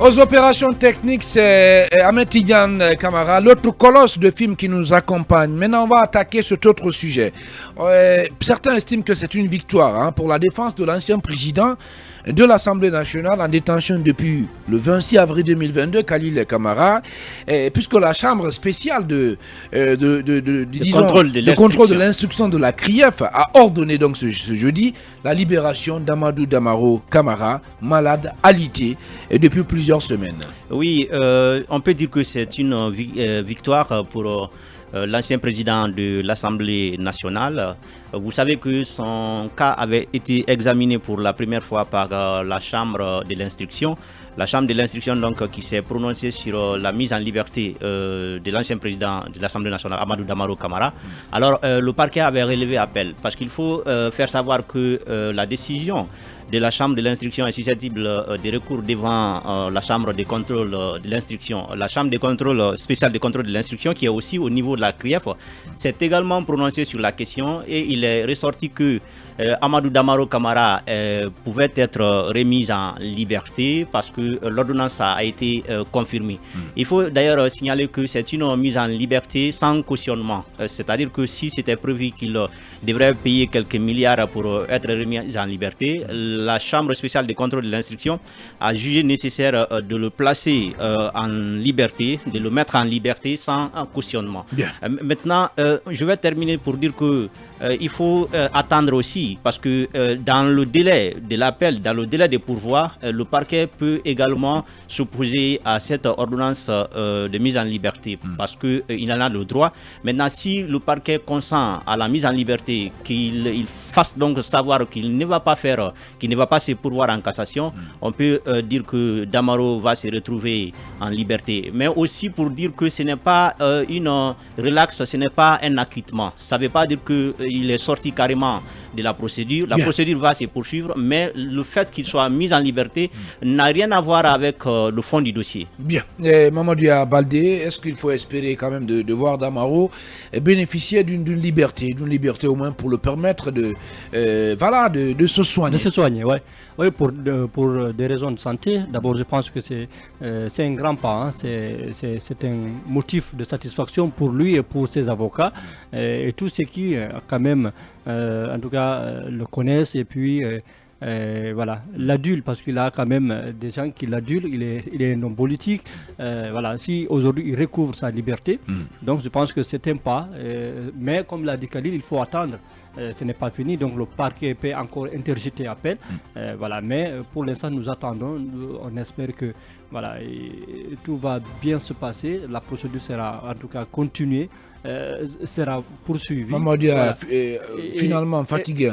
Aux opérations techniques, c'est Ahmed Tidiane Kamara, l'autre colosse de film qui nous accompagne. Maintenant, on va attaquer cet autre sujet. Certains estiment que c'est une victoire pour la défense de l'ancien président de l'Assemblée nationale en détention depuis le 26 avril 2022, Khalil Kamara, puisque la Chambre spéciale de contrôle de l'instruction de la CRIEF a ordonné donc ce jeudi la libération d'Amadou Damaro Kamara, malade alité, depuis plusieurs semaines. Oui, on peut dire que c'est une victoire pour l'ancien président de l'Assemblée nationale. Vous savez que son cas avait été examiné pour la première fois par la Chambre de l'instruction. La Chambre de l'instruction donc qui s'est prononcée sur la mise en liberté de l'ancien président de l'Assemblée nationale, Amadou Damaro Kamara. Alors le parquet avait relevé appel parce qu'il faut faire savoir que la décision de la Chambre de l'instruction est susceptible de recours devant la Chambre de contrôle de l'instruction. La Chambre de contrôle spéciale de contrôle de l'instruction, qui est aussi au niveau de la CRIEF, s'est également prononcée sur la question et il est ressorti que Amadou Damaro Kamara pouvait être remis en liberté parce que l'ordonnance a été confirmée. Il faut d'ailleurs signaler que c'est une mise en liberté sans cautionnement. C'est-à-dire que si c'était prévu qu'il devrait payer quelques milliards pour être remis en liberté, la Chambre spéciale de contrôle de l'instruction a jugé nécessaire de le placer en liberté, de le mettre en liberté sans cautionnement. Maintenant, je vais terminer pour dire que il faut attendre aussi, parce que dans le délai de l'appel, dans le délai de pourvoi, le parquet peut également s'opposer à cette ordonnance de mise en liberté, parce qu'il en a le droit. Maintenant, si le parquet consent à la mise en liberté, qu'il fasse donc savoir qu'il ne va pas faire, qu'il ne va pas se pourvoir en cassation, on peut dire que Damaro va se retrouver en liberté. Mais aussi pour dire que ce n'est pas une relaxe, ce n'est pas un acquittement. Ça ne veut pas dire qu'il est sorti carrément de la procédure. La procédure va se poursuivre, mais le fait qu'il soit mis en liberté n'a rien à voir avec le fond du dossier. Bien. Mamadou Baldé, est-ce qu'il faut espérer quand même de voir Damaro bénéficier d'une liberté au moins pour le permettre de se soigner. De se soigner, ouais. Oui, pour des raisons de santé. D'abord, je pense que c'est un grand pas. C'est un motif de satisfaction pour lui et pour ses avocats et tous ceux qui, quand même, en tout cas, le connaissent. Et puis, voilà, l'adule, parce qu'il a quand même des gens qui l'adulent. Il est un homme politique. Voilà, si aujourd'hui il recouvre sa liberté, donc je pense que c'est un pas. Mais comme l'a dit Khalil, il faut attendre. Ce n'est pas fini, donc le parquet peut encore interjeter appel. Voilà, mais pour l'instant, nous attendons. On espère que voilà, tout va bien se passer. La procédure sera en tout cas continuée, sera poursuivie. Mamadou finalement fatigué.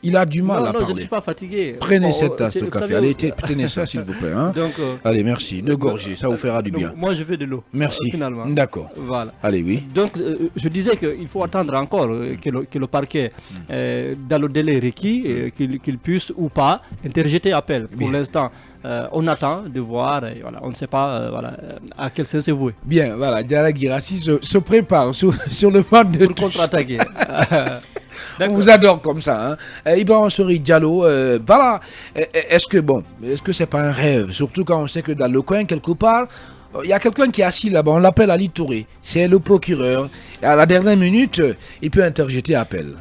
Il a du mal à parler. Non, je ne suis pas fatigué. Prenez cette tasse de café. Allez, tenez ça, s'il vous plaît. Donc, allez, merci. Deux gorgées, ça vous fera du bien. Moi, je veux de l'eau. Merci. Finalement. D'accord. Voilà. Allez, oui. Donc, je disais qu'il faut attendre encore que le parquet, dans le délai requis, qu'il puisse ou pas interjeter appel. Pour l'instant, on attend de voir. Voilà, on ne sait pas à quel sens c'est voué. Bien, voilà. Diarra Guirassi se prépare sur le mode de pour contre-attaquer. On vous adore comme ça. Ibrahima Sori Diallo, voilà. Est-ce que c'est pas un rêve? Surtout quand on sait que dans le coin, quelque part, il y a quelqu'un qui est assis là-bas, on l'appelle Ali Touré. C'est le procureur. Et à la dernière minute, il peut interjeter appel.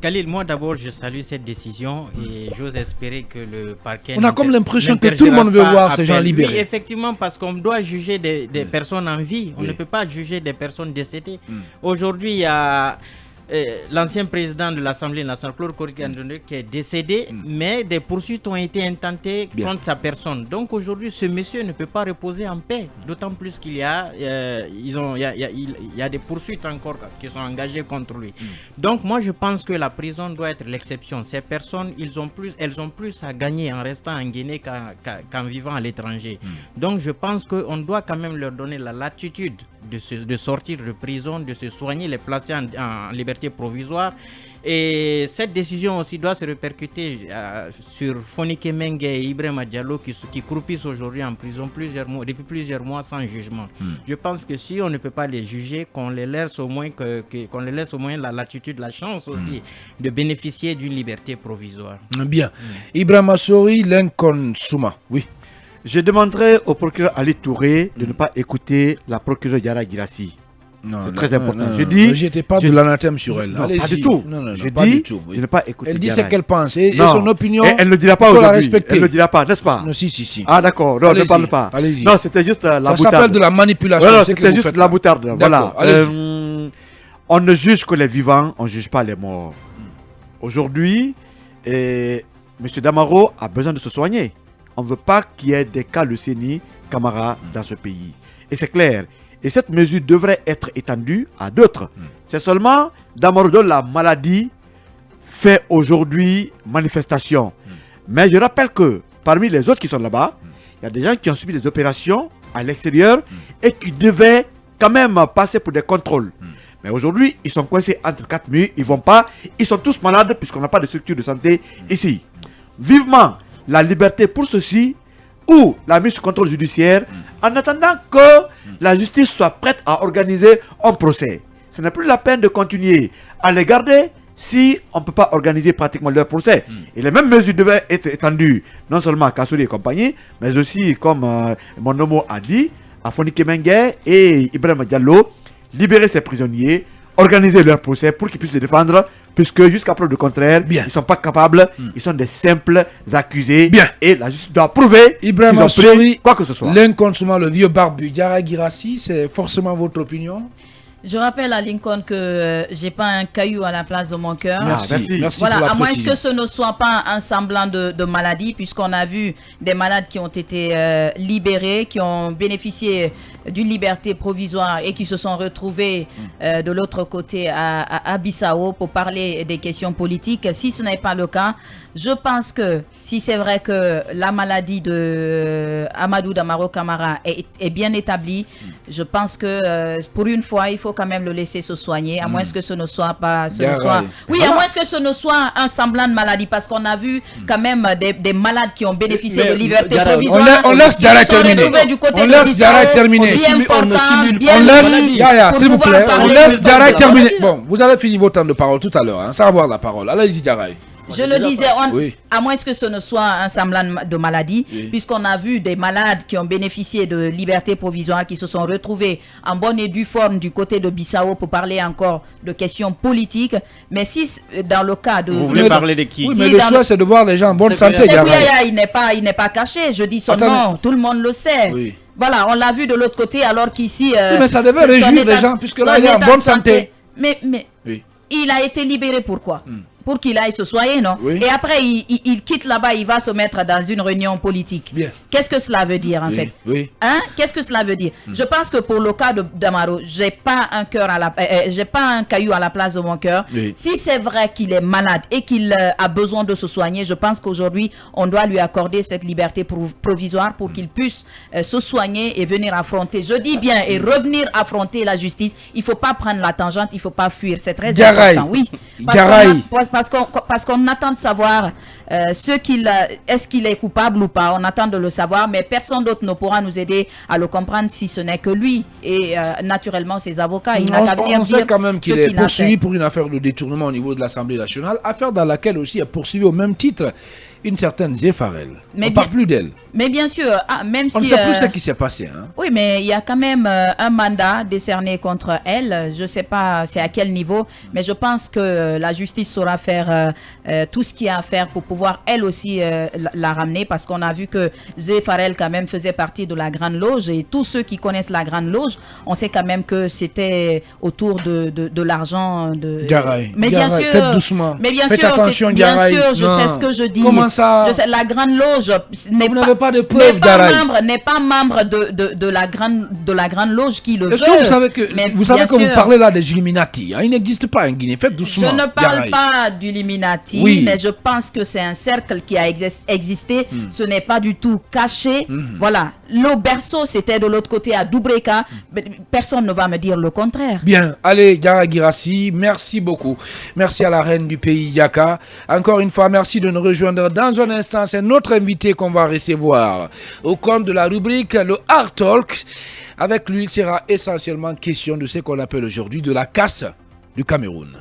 Khalil, moi d'abord je salue cette décision et j'ose espérer que le parquet... On a comme l'impression que tout le monde veut voir ces gens libérés. Oui, effectivement, parce qu'on doit juger des personnes en vie. On ne peut pas juger des personnes décédées. Aujourd'hui, il y a l'ancien président de l'Assemblée nationale, Claude Korigandone, qui est décédé, mais des poursuites ont été intentées contre sa personne. Donc aujourd'hui, ce monsieur ne peut pas reposer en paix, d'autant plus qu'il y a, il y a des poursuites encore qui sont engagées contre lui. Donc moi, je pense que la prison doit être l'exception. Ces personnes, elles ont plus à gagner en restant en Guinée qu'en vivant à l'étranger. Donc je pense qu'on doit quand même leur donner la latitude de sortir de prison, de se soigner, les placer en liberté provisoire. Et cette décision aussi doit se répercuter sur Fonike Mengue et Ibrahima Diallo qui croupissent aujourd'hui en prison depuis plusieurs mois sans jugement. Je pense que si on ne peut pas les juger, qu'on les laisse au moins la latitude, la chance aussi de bénéficier d'une liberté provisoire. Bien. Ibrahima Sori, Lincoln Souma, oui. Je demanderai au procureur Ali Touré de ne pas écouter la procureure Yara Girassi. C'est très important. Je dis. Ne jetez pas de l'anathème sur elle. Non, pas du tout. Je dis du tout, oui. de ne pas écouter. Elle dit Diarra. ce qu'elle pense. Et son opinion. Elle ne le dira pas aujourd'hui. Elle ne le dira pas, n'est-ce pas? Non, si. Ah, d'accord. Non, ne parle pas. Allez-y. Non, c'était juste la boutade. Ça s'appelle de la manipulation. Voilà, c'était juste la boutade. Voilà. Allez-y. On ne juge que les vivants, on ne juge pas les morts. Aujourd'hui, M. Damaro a besoin de se soigner. On ne veut pas qu'il y ait des cas leucémie, Camara, dans ce pays. Et c'est clair. Et cette mesure devrait être étendue à d'autres. C'est seulement Damaro dont la maladie fait aujourd'hui manifestation. Mais je rappelle que parmi les autres qui sont là-bas, il y a des gens qui ont subi des opérations à l'extérieur et qui devaient quand même passer pour des contrôles. Mais aujourd'hui, ils sont coincés entre quatre murs, ils ne vont pas. Ils sont tous malades puisqu'on n'a pas de structure de santé ici. Vivement la liberté pour ceux-ci ou la mise sous contrôle judiciaire en attendant que la justice soit prête à organiser un procès. Ce n'est plus la peine de continuer à les garder si on ne peut pas organiser pratiquement leur procès. Et les mêmes mesures devaient être étendues non seulement à Kassouri et compagnie, mais aussi, comme mon homo a dit, à Fonike Mengue et Ibrahim Diallo, libérer ces prisonniers, organiser leur procès pour qu'ils puissent se défendre, puisque jusqu'à preuve du contraire, ils ne sont pas capables, ils sont des simples accusés. Et la justice doit prouver qu'ils ont pris quoi que ce soit. L'inconsommable, le vieux barbu, Yara Girassi, c'est forcément votre opinion? Je rappelle à Lincoln que j'ai pas un caillou à la place de mon cœur. Merci. Voilà, à moins que ce ne soit pas un semblant de maladie, puisqu'on a vu des malades qui ont été libérés, qui ont bénéficié d'une liberté provisoire et qui se sont retrouvés de l'autre côté à Bissau pour parler des questions politiques. Si ce n'est pas le cas, je pense que si c'est vrai que la maladie de Amadou Damaro Camara est bien établie, je pense que pour une fois, il faut quand même le laisser se soigner, à moins que ce ne soit pas... Oui, à moins que ce ne soit un semblant de maladie, parce qu'on a vu quand même des malades qui ont bénéficié de liberté provisoire. On laisse Diarra terminer. On laisse Diarra terminer. Bien portant, s'il vous plaît, on laisse Diarra terminer. Bon, vous avez fini votre temps de parole tout à l'heure, hein, sans avoir la parole. Allez-y, Diarra. Je le disais, à moins que ce ne soit un semblant de maladie, puisqu'on a vu des malades qui ont bénéficié de liberté provisoire, qui se sont retrouvés en bonne et due forme du côté de Bissau pour parler encore de questions politiques. Mais si dans le cas de... Vous voulez parler de qui? Oui, mais le choix, c'est de voir les gens en bonne santé. Il n'est pas caché, je dis son nom, tout le monde le sait. Oui. Voilà, on l'a vu de l'autre côté, alors qu'ici... oui, mais ça devait réjouir les gens, puisque là, il est en bonne santé. Mais il a été libéré pourquoi? Pour qu'il aille se soigner, non? Et après, il quitte là-bas, il va se mettre dans une réunion politique. Qu'est-ce que cela veut dire, en fait? Hein? Qu'est-ce que cela veut dire? Je pense que pour le cas de Damaro, j'ai pas un caillou à la place de mon cœur. Si c'est vrai qu'il est malade et qu'il a besoin de se soigner, je pense qu'aujourd'hui, on doit lui accorder cette liberté provisoire pour qu'il puisse se soigner et venir affronter, je dis bien, et revenir affronter la justice. Il faut pas prendre la tangente, il faut pas fuir. C'est très important. Oui. Parce qu'on attend de savoir est-ce qu'il est coupable ou pas. On attend de le savoir, mais personne d'autre ne pourra nous aider à le comprendre si ce n'est que lui et naturellement ses avocats. On sait quand même qu'il est poursuivi pour une affaire de détournement au niveau de l'Assemblée nationale, affaire dans laquelle aussi est poursuivi au même titre une certaine Zéfarel. On ne parle plus d'elle. Mais bien sûr, même si... On ne sait plus ce qui s'est passé. Hein. Oui, mais il y a quand même un mandat décerné contre elle. Je ne sais pas c'est à quel niveau, mais je pense que la justice saura faire tout ce qu'il y a à faire pour pouvoir elle aussi la ramener, parce qu'on a vu que Zéfarel quand même faisait partie de la Grande Loge, et tous ceux qui connaissent la Grande Loge, on sait quand même que c'était autour de l'argent de... Mais bien sûr, faites doucement. Mais bien faites sûr, attention, je sais ce que je dis. Comment ça? La Grande Loge n'est pas de preuves, n'est pas membre de la Grande Loge qui le veut. Est-ce que vous savez que vous parlez là des Illuminati, hein? Il n'existe pas en Guinée. Faites doucement. Je ne parle pas d'Illuminati, mais je pense que c'est un cercle qui a existé. Ce n'est pas du tout caché. Voilà. Le berceau, c'était de l'autre côté à Doubreka. Personne ne va me dire le contraire. Bien. Allez, Yara Girassi, merci beaucoup. Merci à la reine du pays, Yaka. Encore une fois, merci de nous rejoindre. Dans un instant, c'est notre invité qu'on va recevoir au compte de la rubrique le Art Talk. Avec lui, il sera essentiellement question de ce qu'on appelle aujourd'hui de la casse du Cameroun.